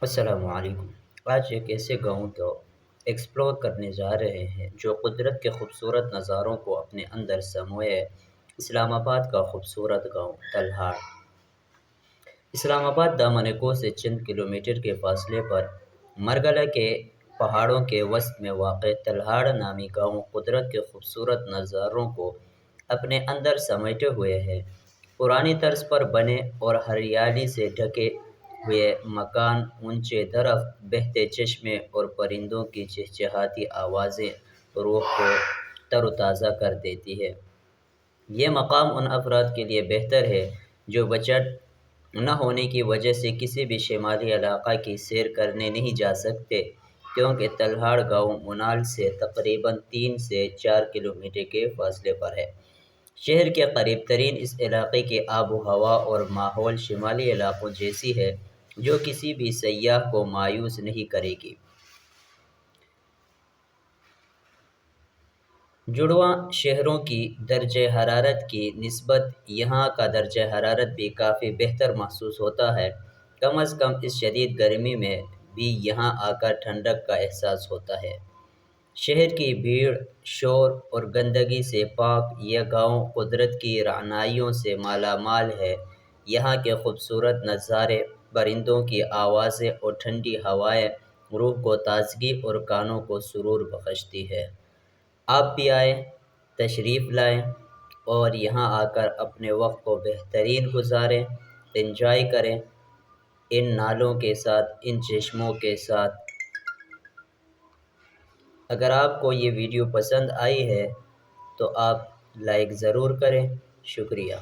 السلام علیکم۔ آج ایک ایسے گاؤں کو ایکسپلور کرنے جا رہے ہیں جو قدرت کے خوبصورت نظاروں کو اپنے اندر سموئے ہے۔ اسلام آباد کا خوبصورت گاؤں تلہاڑ۔ اسلام آباد دامن کوہ سے چند کلومیٹر کے فاصلے پر مرگلہ کے پہاڑوں کے وسط میں واقع تلہاڑ نامی گاؤں قدرت کے خوبصورت نظاروں کو اپنے اندر سمیٹے ہوئے ہے۔ پرانی طرز پر بنے اور ہریالی سے ڈھکے ہوئے مکان، اونچے درخت، بہتے چشمے اور پرندوں کی چہچہاتی آوازیں روح کو تر و تازہ کر دیتی ہے۔ یہ مقام ان افراد کے لیے بہتر ہے جو بجٹ نہ ہونے کی وجہ سے کسی بھی شمالی علاقہ کی سیر کرنے نہیں جا سکتے، کیونکہ تلہاڑ گاؤں منال سے تقریباً 3 سے 4 کلومیٹر کے فاصلے پر ہے۔ شہر کے قریب ترین اس علاقے کی آب و ہوا اور ماحول شمالی علاقوں جیسی ہے جو کسی بھی سیاح کو مایوس نہیں کرے گی۔ جڑواں شہروں کی درجہ حرارت کی نسبت یہاں کا درجہ حرارت بھی کافی بہتر محسوس ہوتا ہے۔ کم از کم اس شدید گرمی میں بھی یہاں آ کر ٹھنڈک کا احساس ہوتا ہے۔ شہر کی بھیڑ، شور اور گندگی سے پاک یہ گاؤں قدرت کی رعنائیوں سے مالا مال ہے۔ یہاں کے خوبصورت نظارے، پرندوں کی آوازیں اور ٹھنڈی ہوائیں روح کو تازگی اور کانوں کو سرور بخشتی ہے۔ آپ بھی آئیں، تشریف لائیں اور یہاں آ کر اپنے وقت کو بہترین گزاریں، انجوائے کریں ان نالوں کے ساتھ، ان چشموں کے ساتھ۔ اگر آپ کو یہ ویڈیو پسند آئی ہے تو آپ لائک ضرور کریں۔ شکریہ۔